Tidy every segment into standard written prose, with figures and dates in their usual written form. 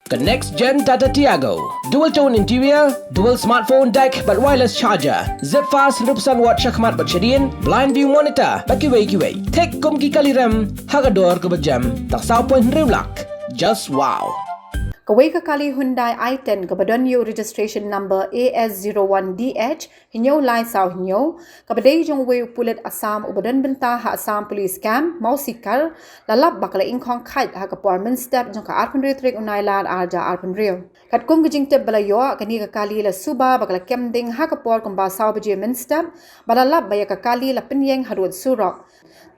The next gen Tata Tiago. Dual tone interior, dual smartphone deck but wireless charger. Zip fast 100% watt syakmat bercedian, blind view monitor, baki way. Tek kum ki kali rem, hagador ke berjam, tak sau pun rewlak. Just wow. Kawai kali Hyundai i10 kebadan yu registration number AS01DH hinyo line sau hinyo kabadai Jong Pulit Assam ubadan benta ha Assam police camp Mawsikar lalap bakala ing Khong kait ha kapwarmen step jong ka arpun retrik unai lan arja arpun rio kat kum gejing te balayo kani kali la suba bakala kemding ha kapwar kumba sau beje men step balalap baya kali la penyeng hadut surok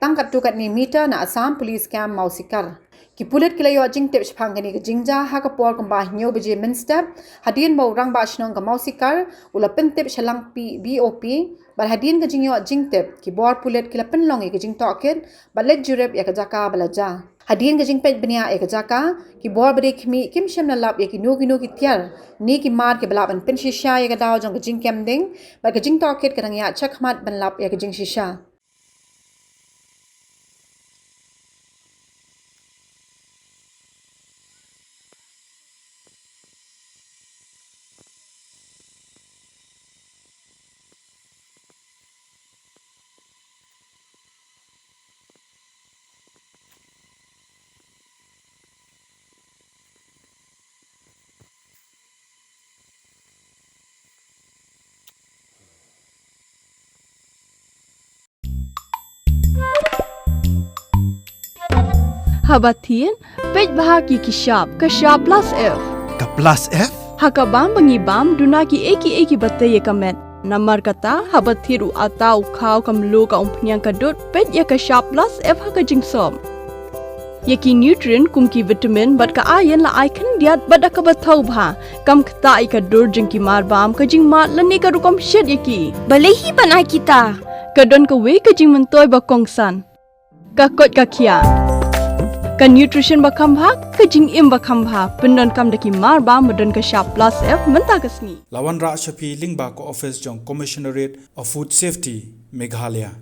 tangkat tukat ni meter na Assam police camp Mawsikar ki Pulit kilayo jing tip shpang kani ke jingja ha ka por kamba nyo beje min step hadin mau rang ba shnong ka Mawsikar ula pen tip shalang BOP bal hadin ke jingyo jing tip ki bor Pulit kila pen long ke jing toket balet jurep ya ka jaka balaja hadin ke jing pet benia ya ka jaka ki bor bade khmi kim shem na lap ya ki no ki tiar ni ki mar ke balap an pen shisha ya ka daw jong ke jing kemding ba ke jing toket ka ya chakmat ban lap ya ke jing shisha Habatin, pej bahagi kishap, kashap plus F. Ka plus F? Hakabam bangibam dunaki eki batay kamet. Namar kata habatiru atau kau kamlu ka umpnyang kadut pej ya kashap plus F haka jingsom. Yaki nutrient kumki vitamin bat ka ayan la icon diat bat ka batau bha kam kta ikadur jingki marbam ka jingmat lani ka rukom shed yaki. Balehi banai kita. Kadon ka we ka jing mentoy ba kongsan. Ka kot ka kia. Ka nutrition bakam bhak ka jing im bakam bha pendon kam daki mar ba modon ka sharp plus F menta kasni Lawan Ra Shapi Lingba ko office jong commissionerate of food safety Meghalaya